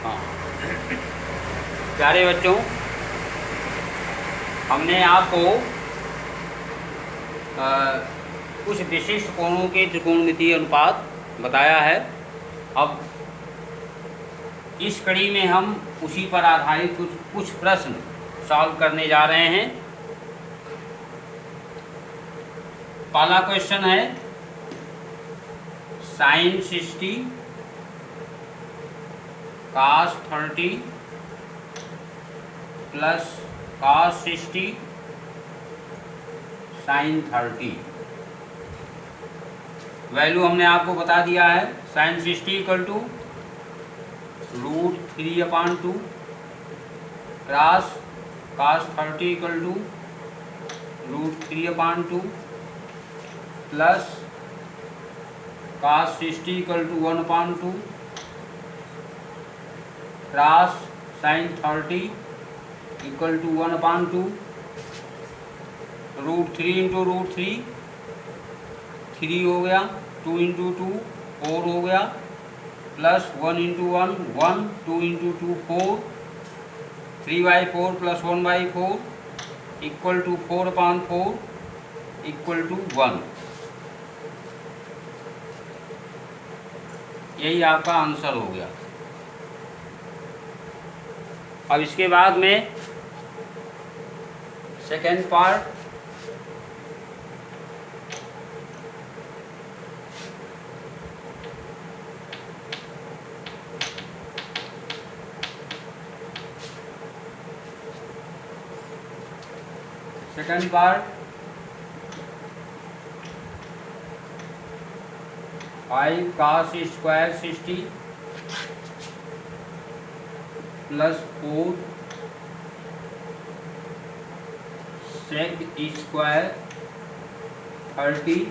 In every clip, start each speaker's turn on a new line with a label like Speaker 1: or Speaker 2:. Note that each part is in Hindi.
Speaker 1: हाँ, प्यारे बच्चों, हमने आपको कुछ विशिष्ट कोणों के त्रिकोणमितीय अनुपात बताया है। अब इस कड़ी में हम उसी पर आधारित कुछ प्रश्न सॉल्व करने जा रहे हैं। पहला क्वेश्चन है sin 60 cos 30 plus cos 60 sin 30। Value हमने आपको बता दिया है। sin 60 equal to √3/2 cross cos 30 equal to √3/2 plus cos 60 equal to 1/2 cross sin 30 equal to 1/2 √3 into √3 3 हो गया, 2 इंटू 2 4 हो गया, plus 1 into 1 1, 2 into 2 4, 3/4 plus 1/4 equal to 4/4 equal to 1। यही आपका आंसर हो गया। अब इसके बाद में second part, second part 5 cos square 60 plus 4 sec square 30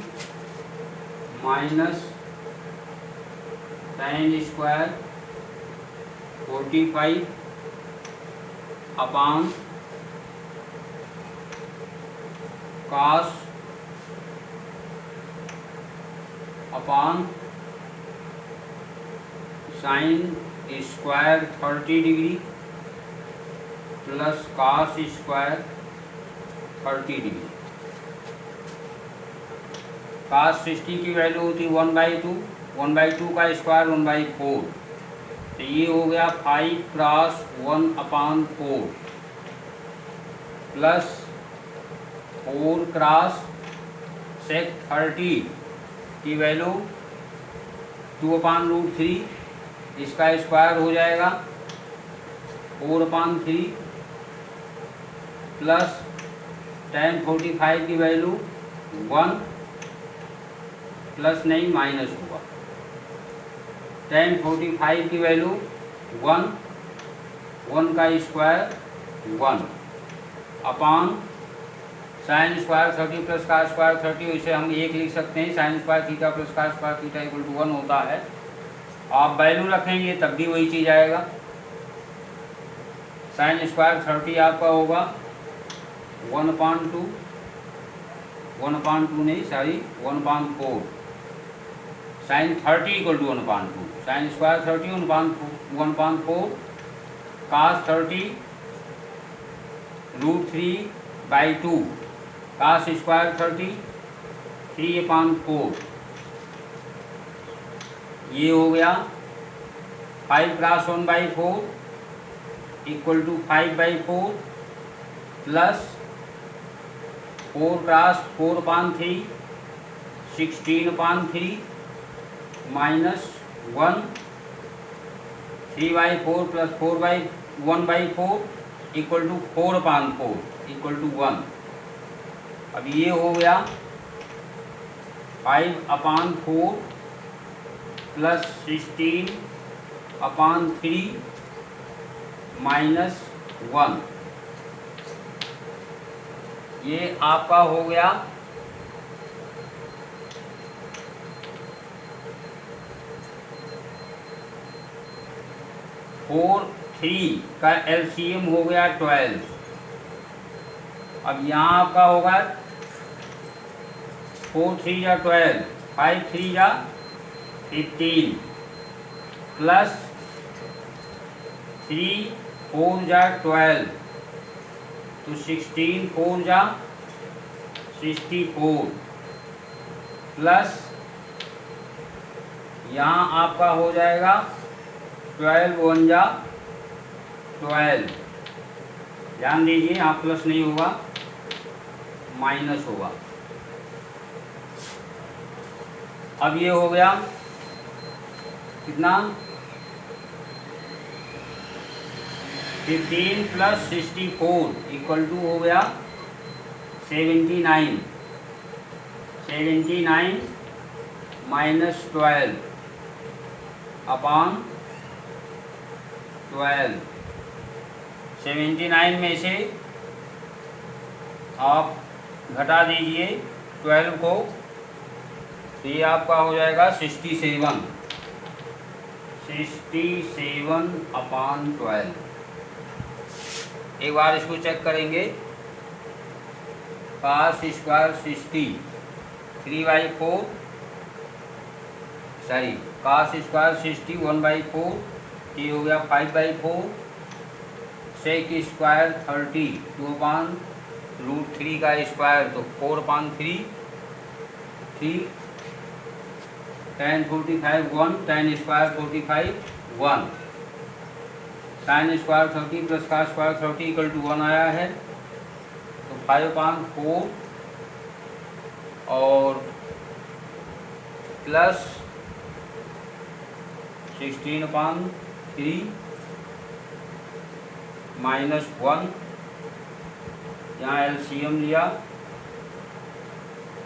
Speaker 1: minus tan square 45 upon cos upon sin square 30 degree plus cos square 30 degree. cos 60 की वैल्यू होती है 1/2, 1/2 का स्क्वायर 1/4, तो ये हो गया 5 क्रॉस 1/4 प्लस 4 क्रॉस sec 30 की वैल्यू 2/√3, इसका स्क्वायर हो जाएगा 4/3 प्लस tan 45 की वैल्यू 1 प्लस नहीं माइनस होगा, tan 45 की वैल्यू 1, 1 का square 1 upon sin square 30 plus का स्क्वायर 30, इसे हम 1 लिख सकते हैं। sin स्क्वायर थीटा प्लस का स्क्वायर थीटा इक्वल टू 1 होता है। आप वैल्यू रखेंगे तब भी वही चीज़ आएगा। sin स्क्वायर 30 आपका होगा 1/2, 1/2 नहीं sorry 1/4, sin 30 equal to 1/2, sin square 30 1/4 cos 30 √3/2 cos square 30 3/4, ये हो गया 5 cross 1/4 equal to 5/4 plus 4 cross 4/3 16/3 minus 1, 3/4 plus 1/4 equal to 4/4 equal to 1। अब ये हो गया 5/4 प्लस 16/3 माइनस 1, ये आपका हो गया 4, 3 का एलसीएम हो गया 12। अब यहाँ आपका होगा 4 3 या 12, 5 3 या 15 प्लस 3 4 जा 12, तो 16 4 जा 64 प्लस यहाँ आपका हो जाएगा 12 1 जा 12। ध्यान दीजिए यहाँ प्लस नहीं होगा, माइनस होगा। अब ये हो गया कितना, 15 प्लस 64 इक्वल टू हो गया 79। 79 माइनस 12 अपॉन 12। 79 में से आप घटा दीजिए 12 को, तो ये आपका हो जाएगा 67। 67 अपॉन 12। एक बार इसको चेक करेंगे। cos square 60 3/4, sorry cos square 60 1/4, ये हो गया 5/4। सेक स्क्वायर 30 2/√3 का स्क्वायर, तो 4/3। 3 tan 45 1, tan square 45 1। Sine square 30 plus का स्क्वायर 30 इक्वल टू 1 आया है, तो 5/4 और प्लस 16/3 माइनस 1। यहाँ एलसीएम लिया,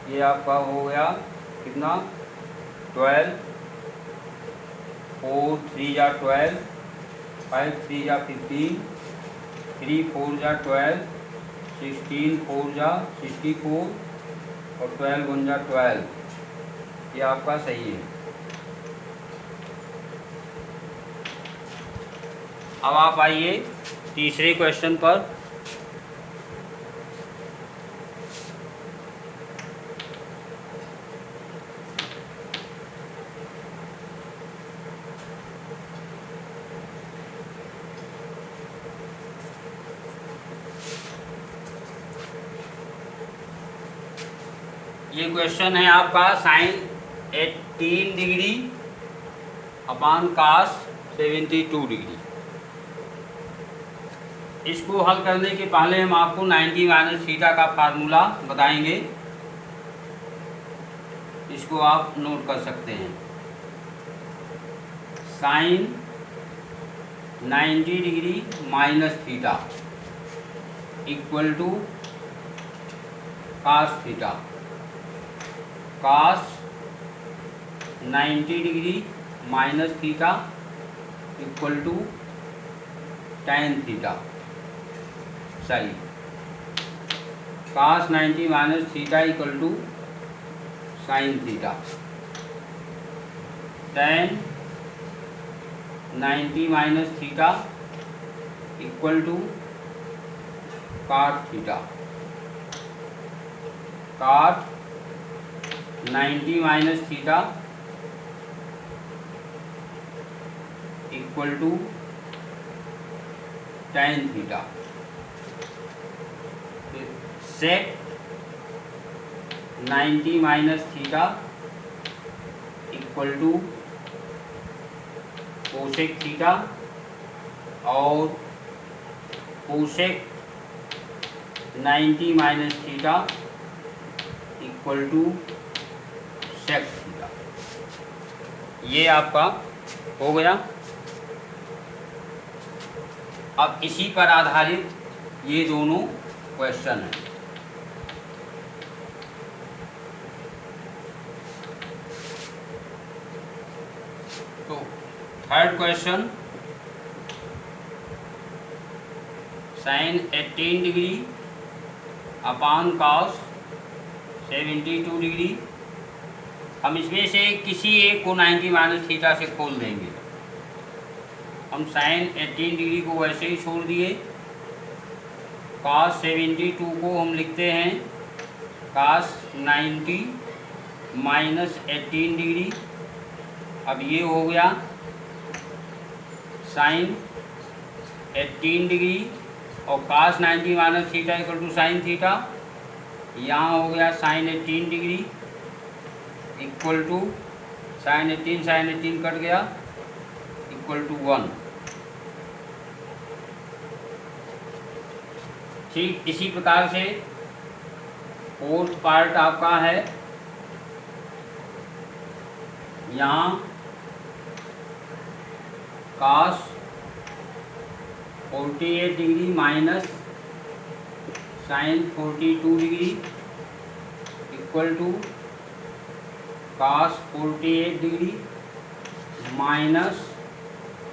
Speaker 1: ये आपका हो गया कितना 12। 4 3 जा 12, 5 3 जा 15, 3 4 जा 12, 16 4 जा 64 और 12 1 जा 12। ये आपका सही है। अब आप आइए तीसरे क्वेश्चन पर। ये क्वेश्चन है आपका sine 18 degree upon cos 72 degree. इसको हल करने के पहले हम आपको 90 माइनस थीटा का फार्मूला बताएंगे, इसको आप नोट कर सकते हैं। Sine 90 degree minus theta equal to cos theta. cos 90 degree minus theta equal to tan theta, सही। cos 90 minus theta equal to sine theta. tan 90 minus theta equal to cot theta. cot 90 minus theta equal to tan theta. Sec 90 minus theta equal to cosec theta और cosec 90 minus theta equal to sec theta. ये आपका हो गया। अब इसी पर आधारित ये दोनों क्वेश्चन हैं। तो third question, sine 18 degree upon cos 72 degree. हम इसमें से किसी एक को 90 माइनस थीटा से खोल देंगे। हम साइन 18 डिग्री को वैसे ही छोड़ दिए। cos 72 को हम लिखते हैं cos 90 माइनस 18 डिग्री। अब ये हो गया साइन 18 डिग्री और cos 90 minus theta equal to sine theta. यहाँ हो गया sine 18 degree equal to sine 18 cut गया इक्वल टू 1। ठीक इसी प्रकार से फोर्थ पार्ट आपका है, यहाँ cos 48 degree minus sine 42 degree equal to cos 48 degree minus,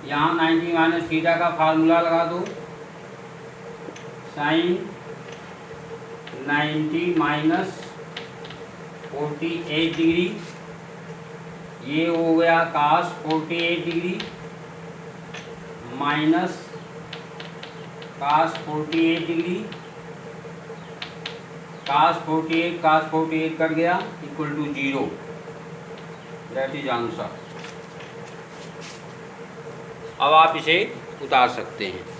Speaker 1: यहाँ 90 माइनस थीटा का फार्मूला लगा दो, साइन 90 माइनस 48 डिग्री, ये हो गया cos 48 degree minus cos 48 degree, cos 48 cut गया equal to 0। That is answer. अब आप इसे उतार सकते हैं।